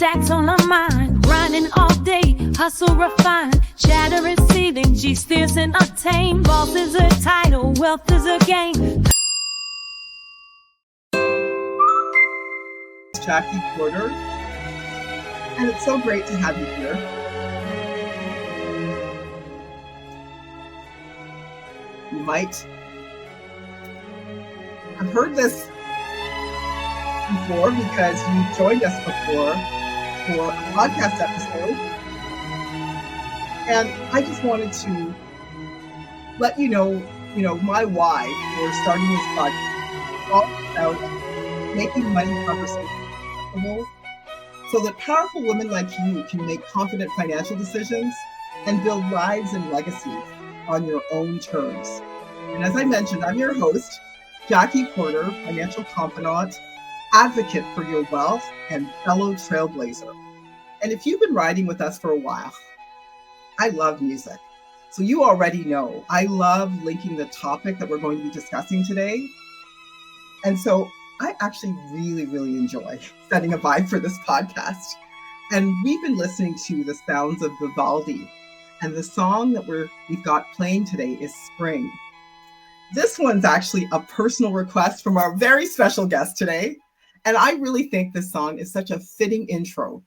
stacks on her mind, grinding all day, hustle refined, chatter is ceiling, G steers and obtain, boss is a title, wealth is a game. Jackie Porter, and it's so great to have you here. You might have heard this before because you joined us before for a podcast episode, and I just wanted to let you know, my why for starting this podcast is all about making money conversations possible so that powerful women like you can make confident financial decisions and build lives and legacies on your own terms. And as I mentioned, I'm your host, Jackie Porter, financial confidant, advocate for your wealth, and fellow trailblazer. And if you've been riding with us for a while, I love music. So you already know I love linking the topic that we're going to be discussing today. And so I actually really, really enjoy setting a vibe for this podcast. And we've been listening to the sounds of Vivaldi. And the song that we've got playing today is Spring. This one's actually a personal request from our very special guest today. And I really think this song is such a fitting intro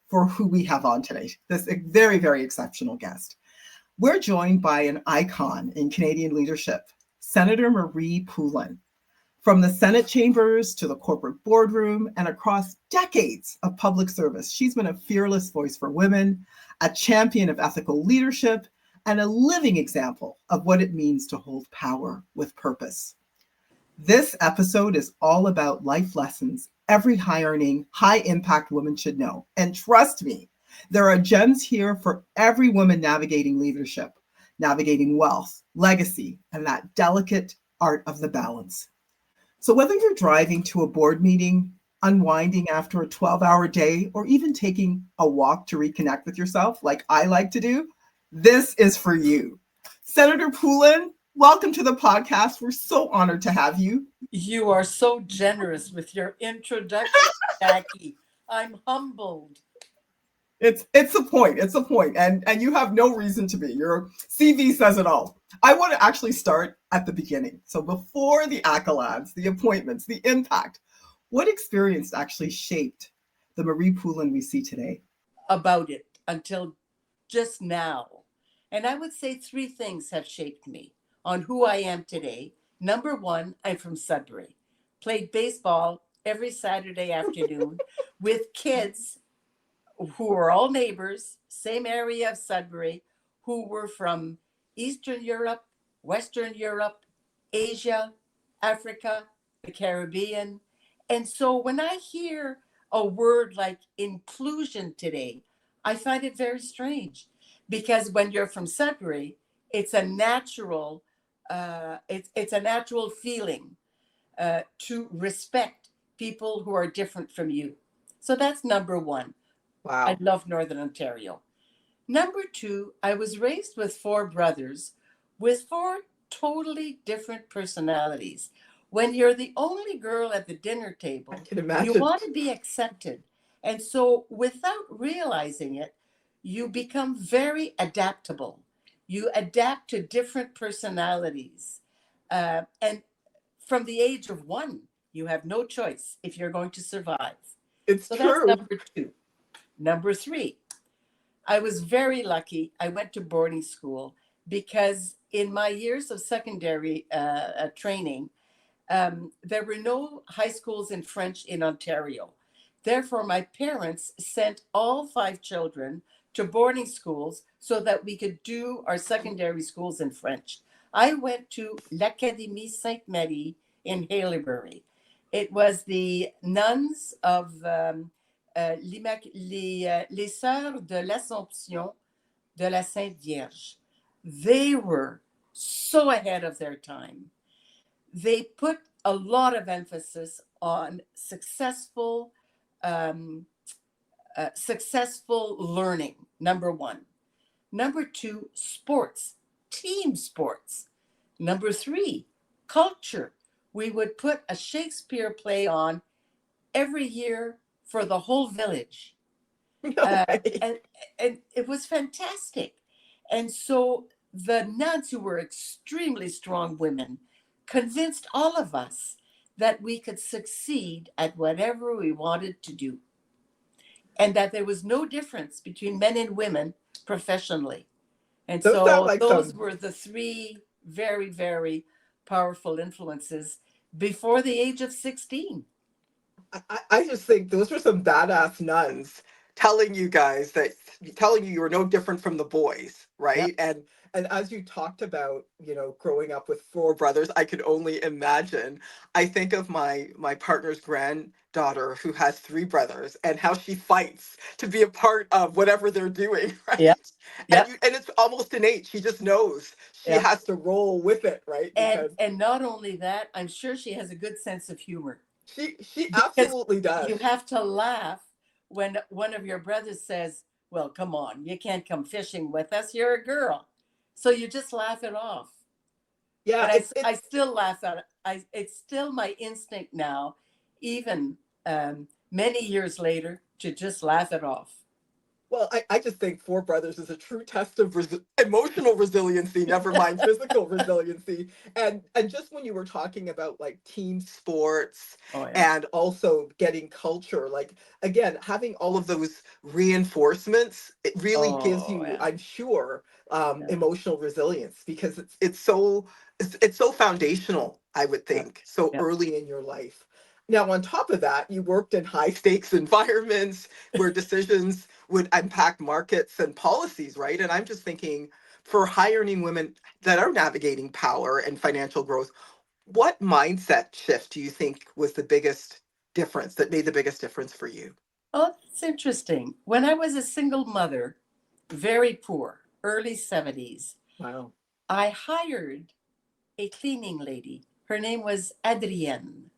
for who we have on today, this very, very exceptional guest. We're joined by an icon in Canadian leadership, Senator Marie Poulin. From the Senate chambers to the corporate boardroom and across decades of public service, she's been a fearless voice for women, a champion of ethical leadership, and a living example of what it means to hold power with purpose. This episode is all about life lessons every high-earning, high-impact woman should know. And trust me, there are gems here for every woman navigating leadership, navigating wealth, legacy, and that delicate art of the balance. So whether you're driving to a board meeting, unwinding after a 12-hour day, or even taking a walk to reconnect with yourself, like I like to do, this is for you. Senator Poulin, welcome to the podcast. We're so honored to have you. You are so generous with your introduction, Jackie. I'm humbled. It's a point. It's a point. And you have no reason to be. Your CV says it all. I want to actually start at the beginning. So before the accolades, the appointments, the impact, what experience actually shaped the Marie Poulin we see today? About it until just now. And I would say three things have shaped me on who I am today. Number one, I'm from Sudbury. Played baseball every Saturday afternoon with kids who were all neighbors, same area of Sudbury, who were from Eastern Europe, Western Europe, Asia, Africa, the Caribbean. And so when I hear a word like inclusion today, I find it very strange because when you're from Sudbury, it's a natural, it's a natural feeling to respect people who are different from you. So that's number one. Wow. I love Northern Ontario. Number two, I was raised with four brothers with four totally different personalities. When you're the only girl at the dinner table, I can imagine. You want to be accepted. And so without realizing it, you become very adaptable. You adapt to different personalities. And from the age of one, you have no choice if you're going to survive. It's so true. That's number two. Number three, I was very lucky. I went to boarding school because in my years of secondary training, there were no high schools in French in Ontario. Therefore, my parents sent all 5 children to boarding schools so that we could do our secondary schools in French. I went to l'Académie Sainte-Marie in Haileybury. It was the nuns of les Sœurs de l'Assomption de la Sainte Vierge. They were so ahead of their time. They put a lot of emphasis on successful learning, number one. Number two, sports, team sports. Number three, culture. We would put a Shakespeare play on every year for the whole village. No uh, way. and it was fantastic. And so the nuns, who were extremely strong women, convinced all of us that we could succeed at whatever we wanted to do, and that there was no difference between men and women professionally. And Those sound so like those some. were the three very, very powerful influences before the age of 16. I just think those were some badass nuns telling you guys that, telling you were no different from the boys, Yep. right? And as you talked about, growing up with four brothers, I could only imagine. I think of my partner's granddaughter who has three brothers and how she fights to be a part of whatever they're doing, Yep. right? Yep. And it's almost innate. She just knows she Yep. has to roll with it, right? And Because and not only that, I'm sure she has a good sense of humor, she because absolutely does. you have to laugh when one of your brothers says, "Well, come on, you can't come fishing with us. You're a girl." So you just laugh it off. Yeah, And I it's still laugh at it. It's still my instinct now, even many years later, to just laugh it off. Well, I just think Four Brothers is a true test of emotional resiliency, never mind physical resiliency. And just when you were talking about like team sports Oh yeah. and also getting culture, like again, having all of those reinforcements, it really gives Oh you, yeah. I'm sure, Yeah. emotional resilience because it's so foundational, I would Yeah. think, so Yeah. early in your life. Now, on top of that, you worked in high stakes environments where decisions would impact markets and policies, right? And I'm just thinking for high earning women that are navigating power and financial growth, what mindset shift do you think was the biggest difference that made the biggest difference for you? Oh, that's interesting. When I was a single mother, very poor, early 70s, Wow. I hired a cleaning lady. Her name was Adrienne.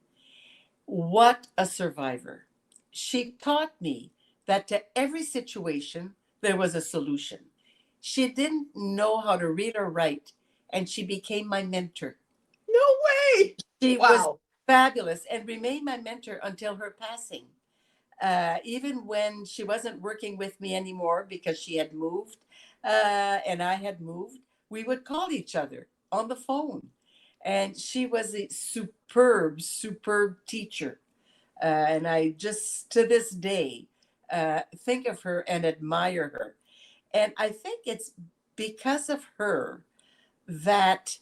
What a survivor. She taught me that to every situation, there was a solution. She didn't know how to read or write, and she became my mentor. No way. She was Wow. fabulous and remained my mentor until her passing. Even when she wasn't working with me anymore because she had moved and I had moved, we would call each other on the phone. And she was a superb, superb teacher. And I just, to this day, think of her and admire her. And I think it's because of her that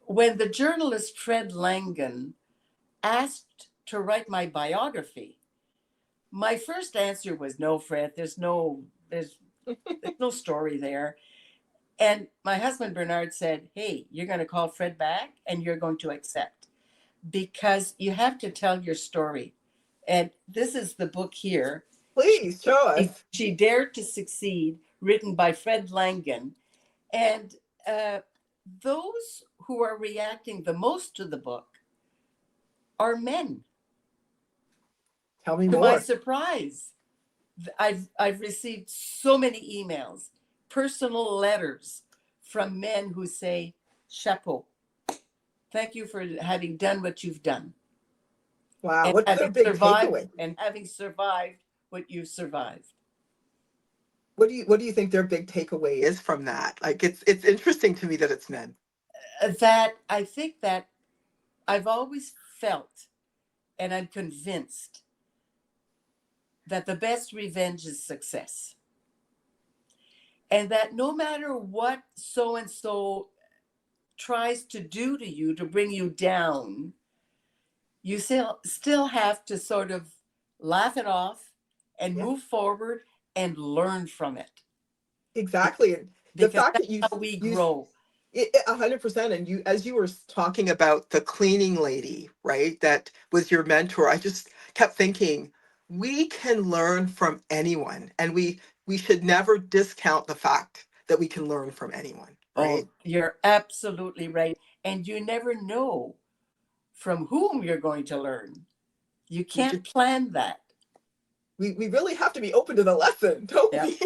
when the journalist Fred Langan asked to write my biography, my first answer was no, Fred. There's no story there. And my husband Bernard said, "Hey, you're going to call Fred back, and you're going to accept, because you have to tell your story." And this is the book here. Please show us. She Dared to Succeed, written by Fred Langan. And uh, those who are reacting the most to the book are men. Tell me To my more. surprise, I've received so many emails, personal letters from men who say, "Chapeau, thank you for having done what you've done, Wow. What's their big takeaway? and having survived what you survived." What do you think their big takeaway is from that? Like it's interesting to me that it's men. That I think that I've always felt, and I'm convinced, that the best revenge is success. And that no matter what so and so tries to do to you to bring you down, you still have to sort of laugh it off and Yeah, move forward and learn from it, exactly. And the because fact that's that you how we you grow. 100%. And you, as you were talking about the cleaning lady, right? That was your mentor. I just kept thinking, we can learn from anyone, and we should never discount the fact that we can learn from anyone, right? Oh, you're absolutely right. And you never know from whom you're going to learn. You We can't just plan that. we really have to be open to the lesson, don't Yep, we?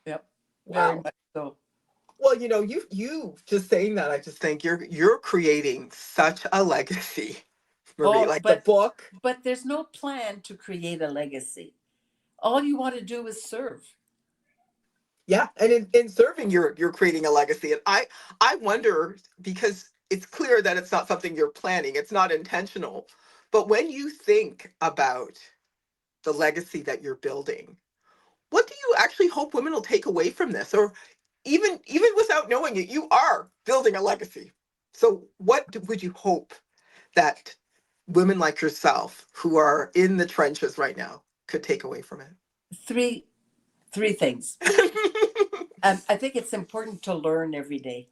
yep, very Wow. much so. Well, you just saying that, I just think you're creating such a legacy, Marie. Oh, Like the book. but there's no plan to create a legacy. All you want to do is serve. Yeah, and in serving, you're creating a legacy. And I wonder, because it's clear that it's not something you're planning, it's not intentional. But when you think about the legacy that you're building, what do you actually hope women will take away from this? Or even without knowing it, you are building a legacy. So would you hope that women like yourself who are in the trenches right now could take away from Three three things. it? I think it's important to learn every day.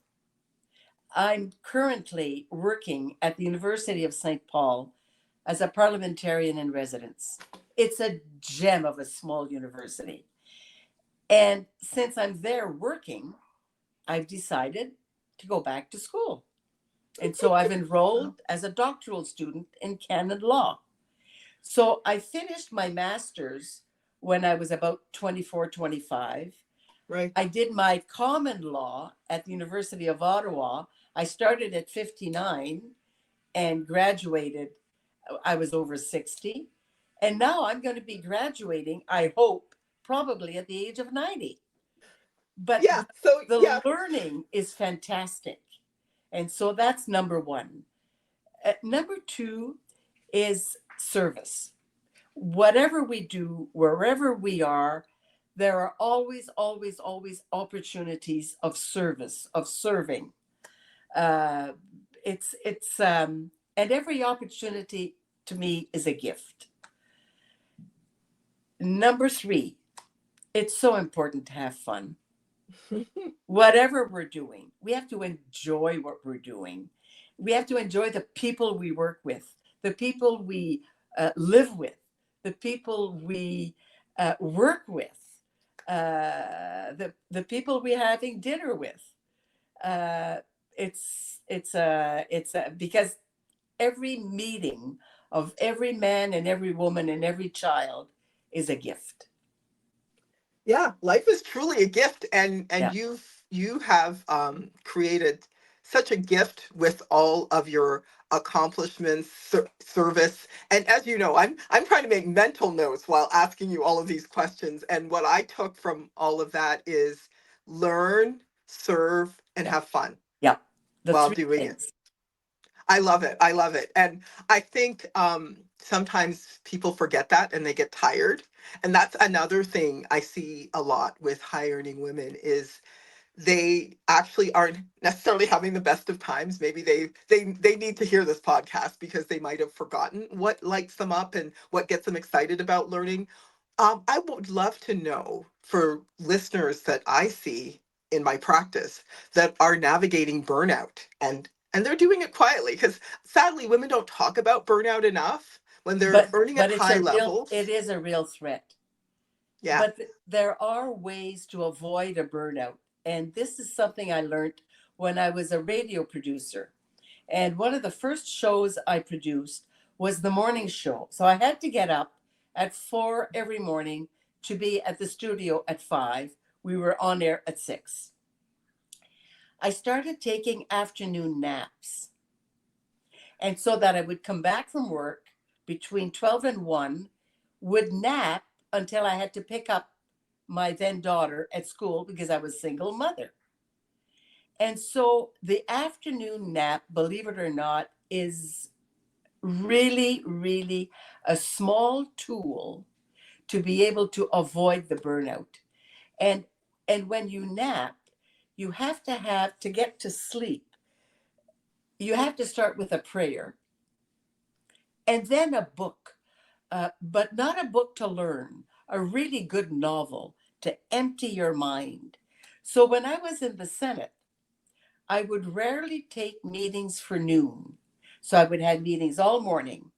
I'm currently working at the University of St. Paul as a parliamentarian in residence. It's a gem of a small university. And since I'm there working, I've decided to go back to school. And so I've enrolled as a doctoral student in canon law. So I finished my master's when I was about 24, 25. Right. I did my common law at the University of Ottawa. I started at 59 and graduated. I was over 60. And now I'm going to be graduating, I hope, probably at the age of 90. But Yeah. So the yeah. learning is fantastic. And so that's number one. Number two is service. Whatever we do, wherever we are, there are always, always, always opportunities of service, of serving. Uh, and every opportunity to me is a gift. Number three, it's so important to have fun. Whatever we're doing, we have to enjoy what we're doing. We have to enjoy the people we work with, the people we live with, the people we work with, the people we're having dinner with. Uh, because every meeting of every man and every woman and every child is a gift. Yeah, life is truly a gift, and Yeah. you have created such a gift with all of your accomplishments, service, and as you know, I'm trying to make mental notes while asking you all of these questions, and what I took from all of that is learn, serve, and Yeah. have fun Yeah. The while three doing it. things. I love it. I love it. And I think sometimes people forget that and they get tired. And that's another thing I see a lot with high earning women is they actually aren't necessarily having the best of times. Maybe they need to hear this podcast because they might have forgotten what lights them up and what gets them excited about learning. I would love to know for listeners that I see in my practice that are navigating burnout and they're doing it quietly because sadly women don't talk about burnout enough when they're but earning at but it's high a real levels. it is a real threat. Yeah. But there are ways to avoid a burnout, and this is something I learned when I was a radio producer. And one of the first shows I produced was the morning show, so I had to get up at 4 every morning to be at the studio at 5. We were on air at 6. I started taking afternoon naps, and so that I would come back from work between 12 and 1, would nap until I had to pick up my then daughter at school because I was single mother. And so the afternoon nap, believe it or not, is really, really a small tool to be able to avoid the burnout. And and when you nap, you have to get to sleep. You have to start with a prayer and then a book, but not a book to learn, a really good novel to empty your mind. So when I was in the Senate, I would rarely take meetings for noon. So I would have meetings all morning.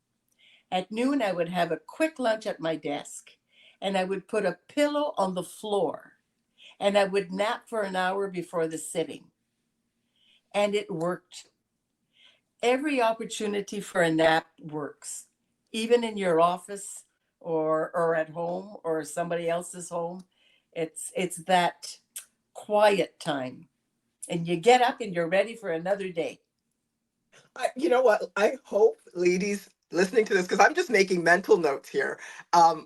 At noon, I would have a quick lunch at my desk and I would put a pillow on the floor and I would nap for an hour before the sitting. And it worked. Every opportunity for a nap works, even in your office or at home or somebody else's home. It's that quiet time. And you get up and you're ready for another day. You know what? I hope, ladies, listening to this, because I'm just making mental notes here.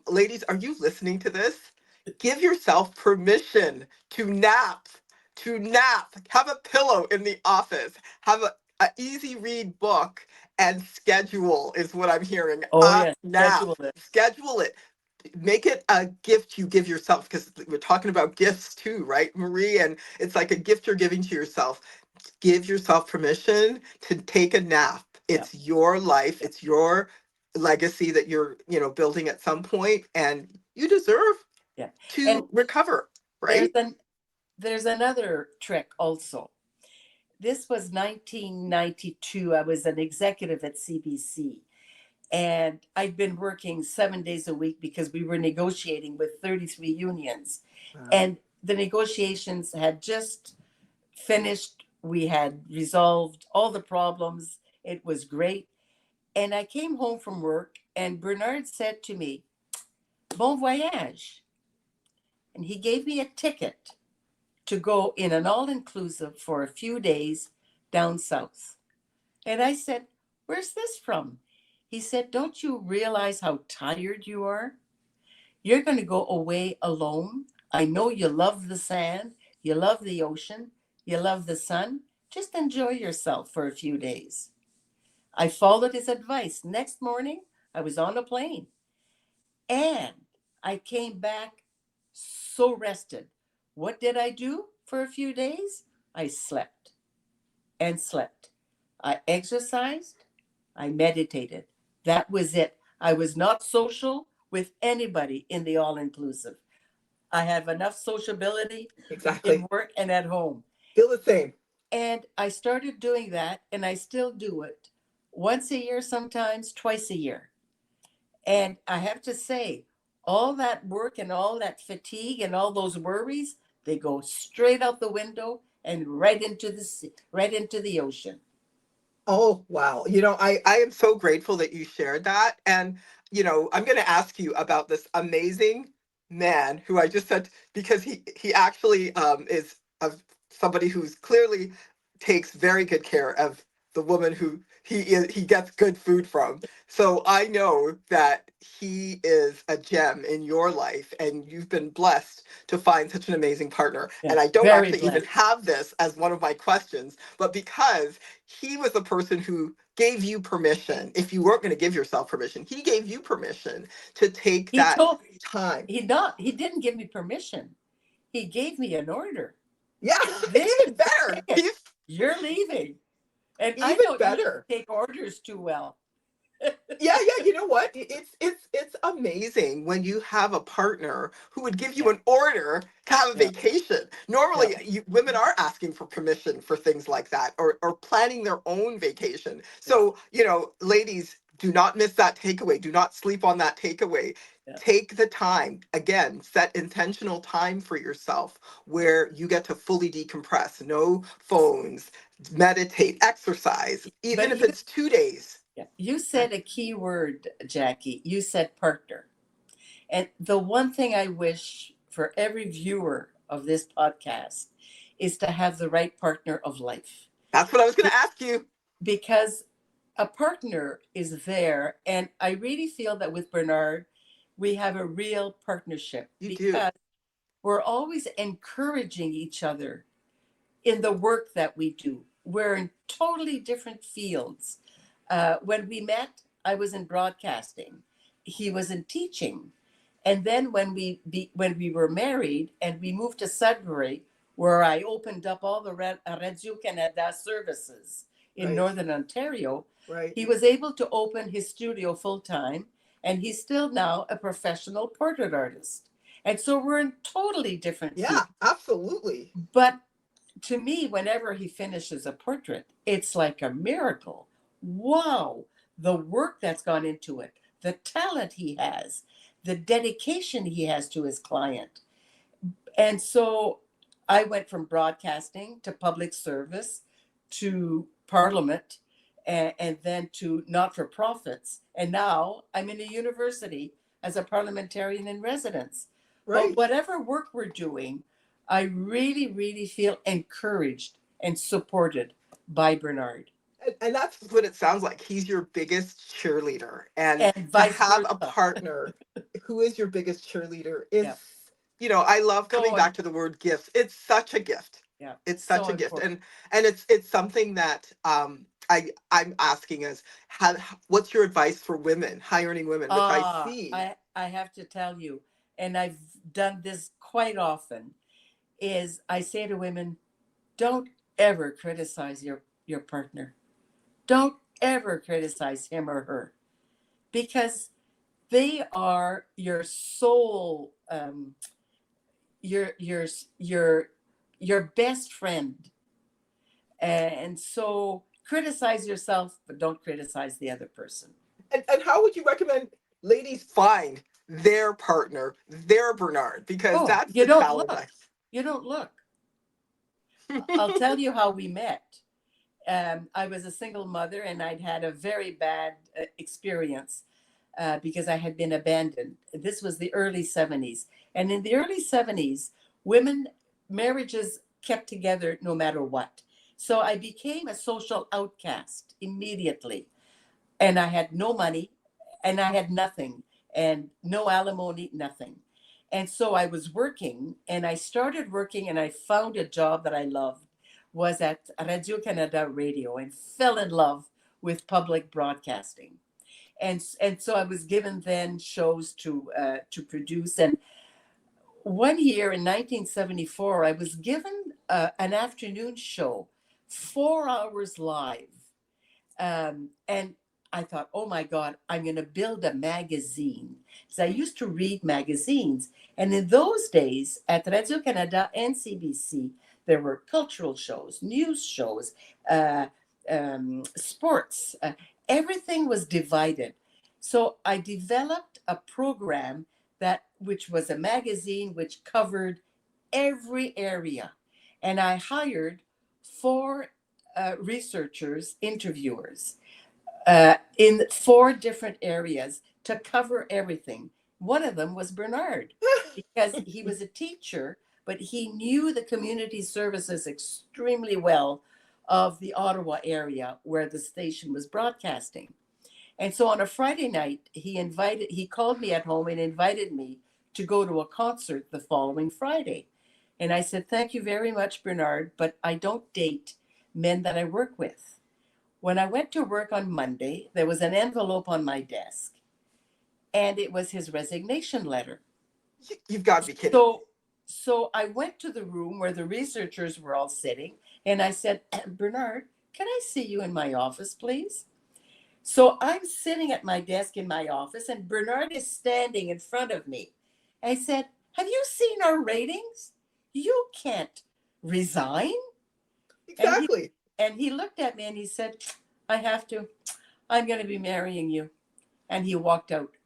Ladies, are you listening to this? Give yourself permission to nap, have a pillow in the office, have a easy read book, and schedule is what I'm hearing. Oh, yes, Nap, schedule it. schedule it. Make it a gift you give yourself, because we're talking about gifts too, right, Marie? And it's like a gift you're giving to yourself. Give yourself permission to take a nap. Yeah, It's your life, it's your legacy that you're, building at some point, and you deserve yeah. And to recover, there's right? an there's another trick also. This was 1992. I was an executive at CBC, and I'd been working 7 days a week because we were negotiating with 33 unions. Wow. And the negotiations had just finished. We had resolved all the problems. It was great. And I came home from work, and Bernard said to me, Bon voyage. And he gave me a ticket to go in an all inclusive for a few days down south. And I said, Where's this from? He said, Don't you realize how tired you are? You're going to go away alone. I know you love the sand, you love the ocean, you love the sun. Just enjoy yourself for a few days. I followed his advice. Next morning, I was on a plane, and I came back so rested. What did I do for a few days? I slept and slept. I exercised, I meditated. That was it. I was not social with anybody in the all inclusive. I have enough sociability in Exactly. work and at home. Feel the same. And I started doing that, and I still do it once a year, sometimes twice a year. And I have to say, all that work and all that fatigue and all those worries, they go straight out the window and right into the sea, right into the ocean. Oh, wow. I am so grateful that you shared that. And, I'm going to ask you about this amazing man who I just said, because he actually is of somebody who's clearly takes very good care of the woman who he gets good food from. So I know that he is a gem in your life, and you've been blessed to find such an amazing partner. Yeah, And I don't very actually even blessed. have this as one of my questions, but because he was the person who gave you permission. If you weren't going to give yourself permission, he gave you permission to take He that told time. he didn't give me permission. He gave me an order. Yeah, This is even the better. ticket. You're leaving. And I Even don't usually better. take orders too well. Yeah, yeah, you know what? It's amazing when you have a partner who would give you Yeah, an order to have a yeah, vacation. yeah, Normally, women are asking for permission for things like that, or planning their own vacation. yeah, So, ladies, do not miss that takeaway. Do not sleep on that takeaway. yeah. Take the time, again, set intentional time for yourself where you get to fully decompress. No phones, meditate, exercise, even But if it's 2 days. yeah, you said a key word, Jackie. You said partner. And the one thing I wish for every viewer of this podcast is to have the right partner of life. That's what I was going Be- to ask you. Because a partner is there. And I really feel that with Bernard, we have a real partnership You do. because we're always encouraging each other in the work that we do. We're in totally different fields. When we met, I was in broadcasting. He was in teaching. And then when we were married and we moved to Sudbury, where I opened up all the Radio Canada services in Right. Northern Ontario, Right. he was able to open his studio full time, and he's still now a professional portrait artist. And so we're in totally different Yeah, fields. absolutely. But to me, whenever he finishes a portrait, it's like a miracle. Wow, the work that's gone into it, the talent he has, the dedication he has to his client. And so I went from broadcasting to public service to parliament and then to not for profits. And now I'm in a university as a parliamentarian in residence. But Right. whatever work we're doing, I really, really feel encouraged and supported by Bernard. And that's what it sounds like. He's your biggest cheerleader. And and to vice have a versa. partner who is your biggest cheerleader is, Yeah. I love coming So back to the word gifts. It's such a gift. yeah, It's such so a gift. important. And it's something that I'm asking is what's your advice for women, high earning women, which I see. I have to tell you, and I've done this quite often, is I say to women, don't ever criticize your partner. Don't ever criticize him or her, because they are your soul, your your your your best friend. And so criticize yourself, but don't criticize the other person. And how would you recommend ladies find their partner, their Bernard? Because Oh, that's you the don't challenge. look. You don't look. I'll tell you how we met. I was a single mother, and I'd had a very bad experience because I had been abandoned. This was the early 70s. And in the early 70s, women marriages kept together no matter what. So I became a social outcast immediately. And I had no money, and I had nothing, and no alimony, nothing. And so I was working, and I started working, and I found a job that I loved, was at Radio Canada Radio, and fell in love with public broadcasting. And so I was given then shows to produce. And one year in 1974, I was given an afternoon show, 4 hours live. And I thought, oh my God, I'm going to build a magazine. So I used to read magazines. And in those days at Radio Canada and CBC, there were cultural shows, news shows, uh, sports. Everything was divided. So I developed a program which was a magazine which covered every area. And I hired 4 researchers, interviewers in 4 different areas to cover everything. One of them was Bernard, because he was a teacher, but he knew the community services extremely well of the Ottawa area where the station was broadcasting. And so on a Friday night, he called me at home and invited me to go to a concert the following Friday. And I said, thank you very much, Bernard, but I don't date men that I work with. When I went to work on Monday, there was an envelope on my desk, and it was his resignation letter. You've got to be kidding. So I went to the room where the researchers were all sitting, and I said, Bernard, can I see you in my office, please? So I'm sitting at my desk in my office, and Bernard is standing in front of me. I said, have you seen our ratings? You can't resign. Exactly. And he looked at me and he said, I have to. I'm going to be marrying you. And he walked out.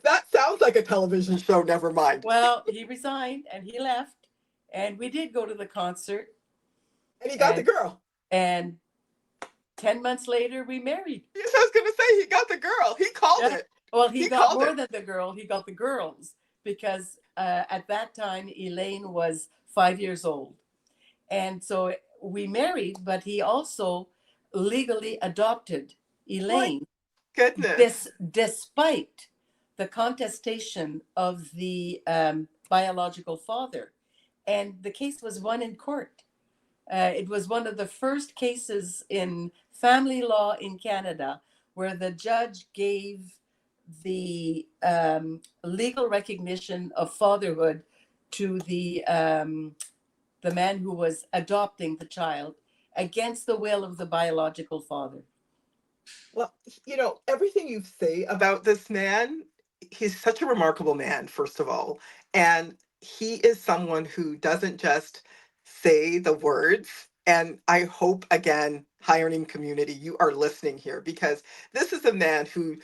That sounds like a television show, never mind. Well, he resigned and he left. And we did go to the concert. And he got the girl. And 10 months later, we married. Yes, I was going to say, he got the girl. He called it. Well, he got more than the girl. He got the girls. Because at that time, Elaine was 5 years old. And so we married, but he also legally adopted Elaine. My goodness. Despite the contestation of the biological father. And the case was won in court. It was one of the first cases in family law in Canada where the judge gave the legal recognition of fatherhood to the man who was adopting the child against the will of the biological father. Well, everything you say about this man, he's such a remarkable man, first of all. And he is someone who doesn't just say the words. And I hope, again, high earning community, you are listening here, because this is a man who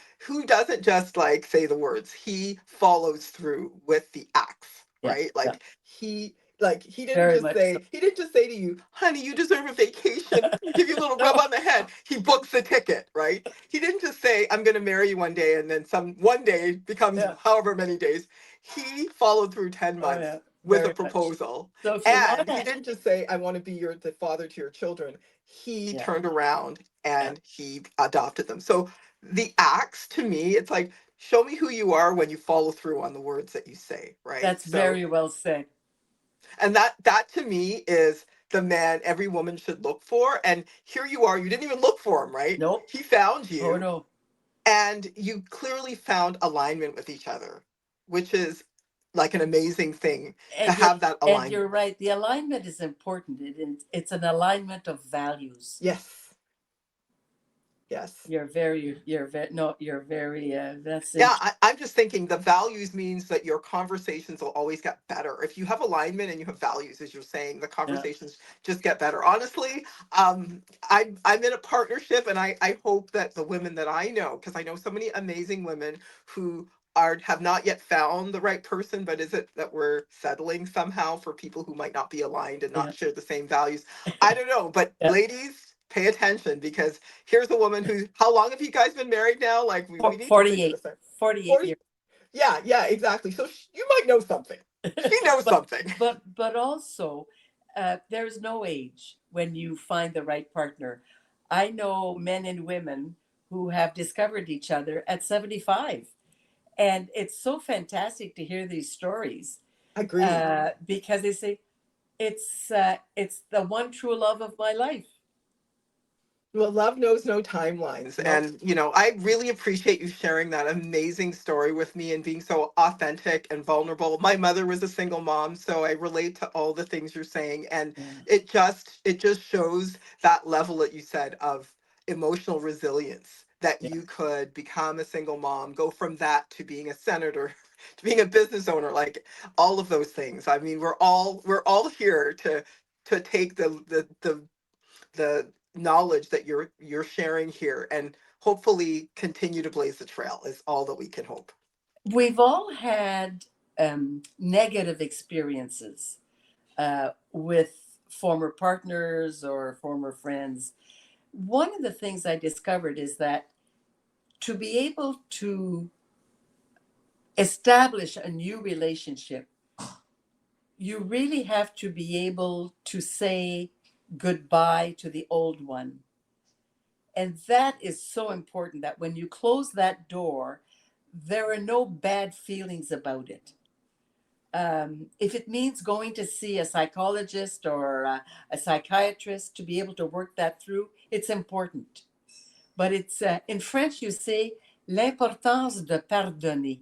doesn't just like say the words. He follows through with the acts, right? He didn't just say to you, honey, you deserve a vacation, give you a little rub on the head. He books the ticket, right? He didn't just say, I'm going to marry you one day, and then one day becomes however many days. He followed through 10 months with a very much. proposal. So if you want And he to, didn't just say, I want to be the father to your children. He yeah, turned around yeah, and he adopted them. So the acts to me, it's like, show me who you are when you follow through on the words that you say, right? that's So, very well said. and that to me is the man every woman should look for. And here you are, you didn't even look for him, right? Nope. He found Oh you, no. and you clearly found alignment with each other, which is like an amazing thing to And have that you're alignment. right. The alignment is important. It's an alignment of values. Yes. Yes. You're very no, you're very that's Yeah, interesting. I'm just thinking the values means that your conversations will always get better. If you have alignment and you have values, as you're saying, the Yeah, conversations just get better. Honestly, I'm in a partnership, and I hope that the women that I know, because I know so many amazing women who have not yet found the right person, but is it that we're settling somehow for people who might not be aligned and yeah, not share the same values? I don't know, but yeah. ladies, pay attention, because here's a woman who, how long have you guys been married now? Like, we need to figure 48, this out. 48 40, years. yeah, yeah, exactly. So you might know something. She knows but something. but also, there's no age when you find the right partner. I know men and women who have discovered each other at 75, and it's so fantastic to hear these stories, Agreed. because they say it's the one true love of my life. Well, love knows no timelines. Nope. And, I really appreciate you sharing that amazing story with me and being so authentic and vulnerable. My mother was a single mom, so I relate to all the things you're saying. And Yeah, it just shows that level that you said of emotional resilience, that yeah. you could become a single mom, go from that to being a senator, to being a business owner, like all of those things. I mean, we're all here to take the knowledge that you're sharing here, and hopefully continue to blaze the trail is all that we can hope. We've all had negative experiences with former partners or former friends. One of the things I discovered is that to be able to establish a new relationship, you really have to be able to say goodbye to the old one. And that is so important that when you close that door, there are no bad feelings about it. If it means going to see a psychologist or a psychiatrist to be able to work that through, it's important. But it's in French, you say l'importance de pardonner.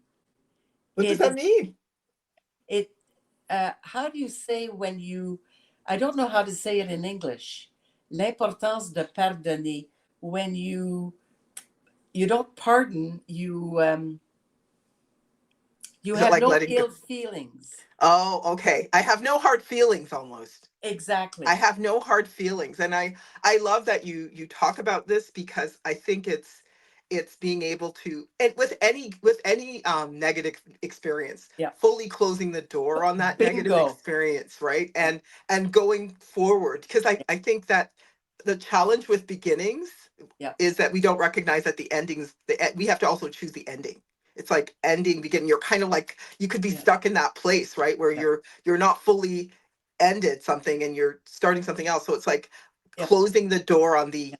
What does It that is mean? it. How do you say when you? I don't know how to say it in English. L'importance de pardonner, when you don't pardon, you Is it have like no letting go? ill feelings. Oh, okay. I have no hard feelings almost. I Exactly. have no hard feelings, and I love that you talk about this, because I think it's being able to, and with any negative experience, Yeah. fully closing the door on that negative Bingo. experience, right? Yeah. And going forward, because I think that the challenge with beginnings Yeah. is that we don't recognize that we have to also choose the ending. It's like ending, beginning. You're kind of like, you could be Yeah. stuck in that place, right, where Yeah. you're not fully ended something and you're starting something else. So it's like Yeah. closing the door on the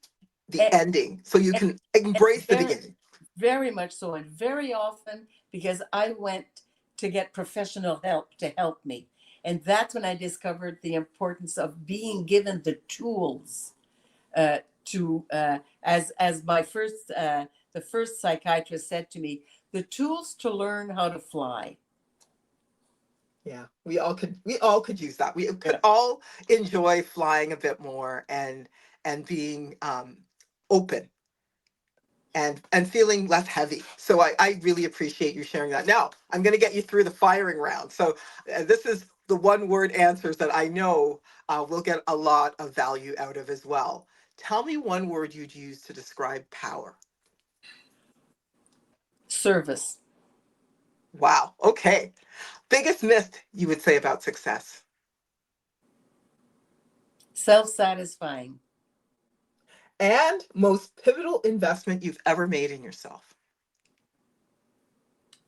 And, ending so you and, can and embrace the very, beginning. very much so. And very often, because I went to get professional help to help me. And that's when I discovered the importance of being given the tools as my the first psychiatrist said to me, the tools to learn how to fly. Yeah, we all could use that. We could Yeah. all enjoy flying a bit more, and being open, and feeling less heavy. So I really appreciate you sharing that. Now I'm going to get you through the firing round. So this is the one word answers that I know we'll get a lot of value out of as well. Tell me one word you'd use to describe power. Service. Wow. Okay. Biggest myth you would say about success. Self-satisfying. And most pivotal investment you've ever made in yourself.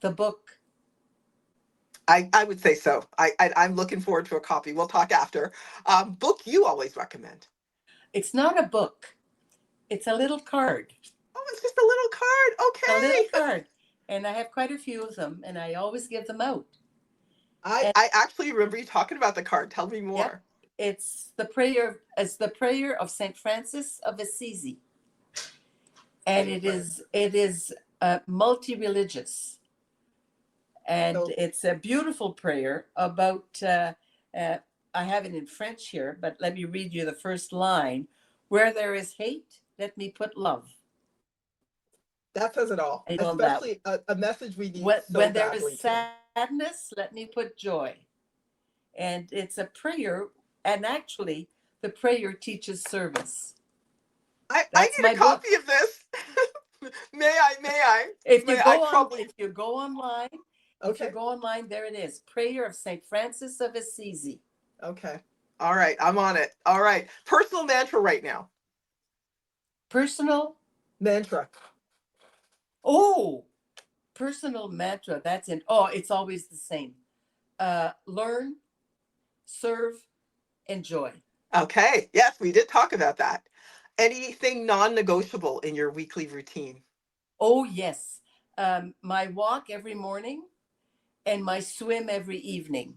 The book. I would say so. I'm looking forward to a copy. We'll talk after. Book you always recommend. It's not a book, it's a little card. Oh, it's just a little card. A little Okay. card. And I have quite a few of them, and I always give them out. I, And I actually remember you talking about the card. Tell me yep, more. it's the prayer of Saint Francis of Assisi, and Favorite. it is multi-religious, and So it's a beautiful prayer about. Uh, I have it in French here, but let me read you the first line. Where there is hate, let me put love. that says it all, I love that. especially a message we need so When there is badly today. sadness, let me put joy. And it's a prayer, and actually, the prayer teaches service. I That's need my a book. copy of this. May I? May I? If you May I go on, trouble? if you go online, if you Okay. go online, there it is. Prayer of Saint Francis of Assisi. Okay. All right. I'm on it. All right. Personal mantra right now. Personal. Mantra. Oh, personal mantra. That's in. Oh, it's always the same. Learn, serve, enjoy. Okay. Yes, we did talk about that. Anything non-negotiable in your weekly routine? Oh yes, my walk every morning and my swim every evening.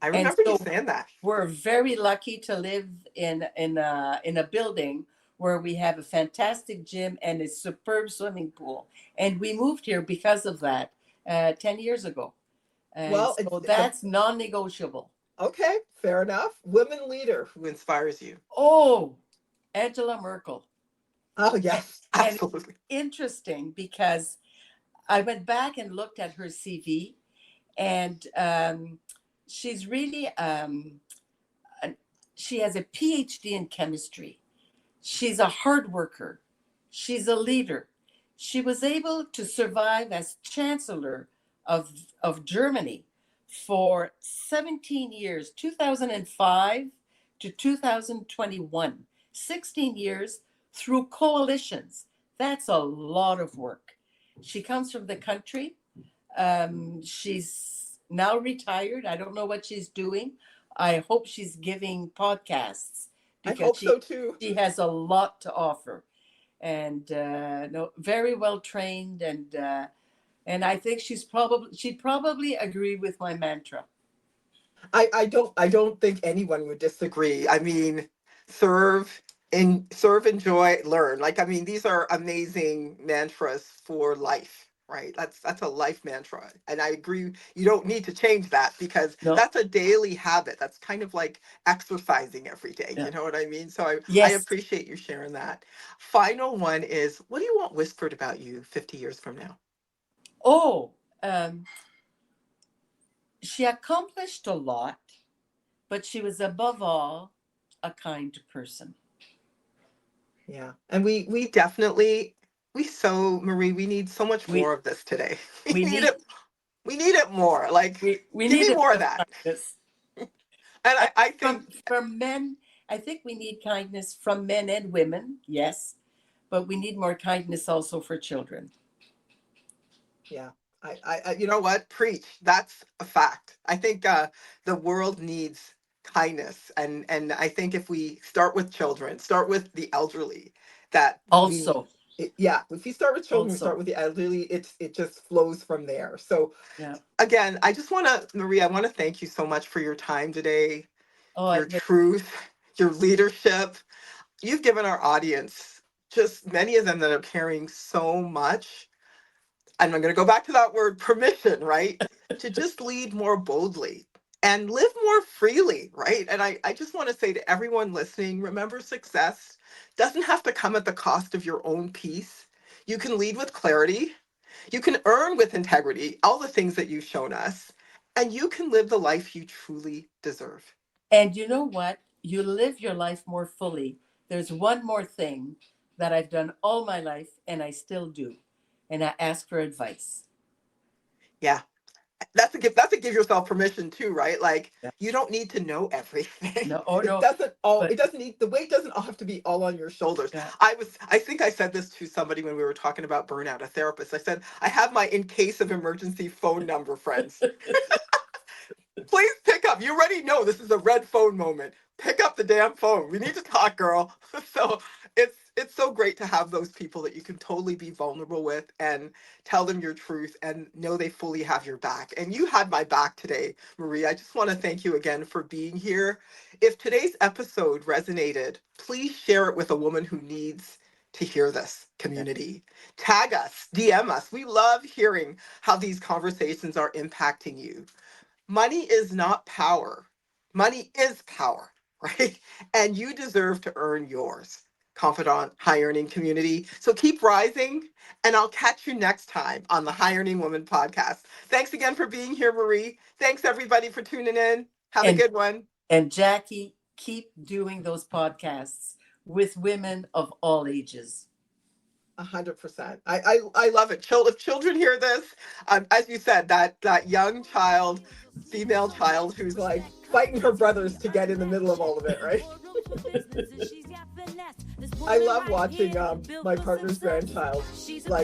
I And remember you so saying that. we're very lucky to live in a building where we have a fantastic gym and a superb swimming pool. And we moved here because of that 10 years ago. And Well, so that's non-negotiable. okay. Fair enough. Women leader who inspires you. Oh, Angela Merkel. Oh, And, yes. and it's Absolutely. interesting because I went back and looked at her CV, and she's really she has a PhD in chemistry. She's a hard worker. She's a leader. She was able to survive as Chancellor of Germany for 17 years, 2005 to 2021, 16 years through coalitions. That's a lot of work. She comes from the country. She's now retired. I don't know what she's doing. I hope she's giving podcasts I because hope so too. she has a lot to offer, and no, very well trained, and I think she'd probably agree with my mantra. I don't think anyone would disagree. I mean, serve serve, enjoy, learn. Like, I mean, these are amazing mantras for life, right? That's a life mantra. And I agree, you don't need to change that because No, that's a daily habit. That's kind of like exercising every day. yeah. You know what I mean? So I Yes. appreciate you sharing that. Final one is, what do you want whispered about you 50 years from now? Oh, um, she accomplished a lot, but she was above all a kind person. Yeah. And we definitely Marie, we need so much We more of this today. We we need need it. We need it more. Like, we give need me a more bit of of that. kindness. And And I think, from men, I think we need kindness from men and women, yes, but we need more kindness also for children. yeah, you know what? Preach. That's a fact. I think the world needs kindness, and I think if we start with children, start with the elderly, that we, Also, yeah, if we start with children, we start also, with the elderly. It just flows from there. So yeah. again, I just want to, Marie, I want to thank you so much for your time today, Oh, your truth, your leadership. You've given our audience, just many of them that are carrying so much, and I'm going to go back to that word, permission, right? To just lead more boldly and live more freely, right? And I just want to say to everyone listening, remember, success doesn't have to come at the cost of your own peace. You can lead with clarity, you can earn with integrity, all the things that you've shown us, and you can live the life you truly deserve. and you know what? You live your life more fully. There's one more thing that I've done all my life and I still do, and I ask for advice. Yeah, that's a give yourself permission too, right? Like, Yeah. you don't need to know everything. No, oh no, but It doesn't need, the weight doesn't all have to be all on your shoulders. yeah. I think I said this to somebody when we were talking about burnout, a therapist. I said, I have my in case of emergency phone number, friends. have. You already know this is a red phone moment. Pick up the damn phone. We need to talk, girl. So it's so great to have those people that you can totally be vulnerable with and tell them your truth and know they fully have your back. And you had my back today, Marie. I just want to thank you again for being here. If today's episode resonated, please share it with a woman who needs to hear this, community. Tag us, DM us. We love hearing how these conversations are impacting you. Money is not power. Money is power, right? And you deserve to earn yours. Confidant, high earning community. So keep rising, and I'll catch you next time on the High Earning Woman podcast. Thanks again for being here, Marie. Thanks everybody for tuning in. Have a good one. And Jackie, keep doing those podcasts with women of all ages. 100%. I love it. If children hear this, as you said, that young child, female child who's like fighting her brothers to get in the middle of all of it, right? I love watching my partner's grandchild like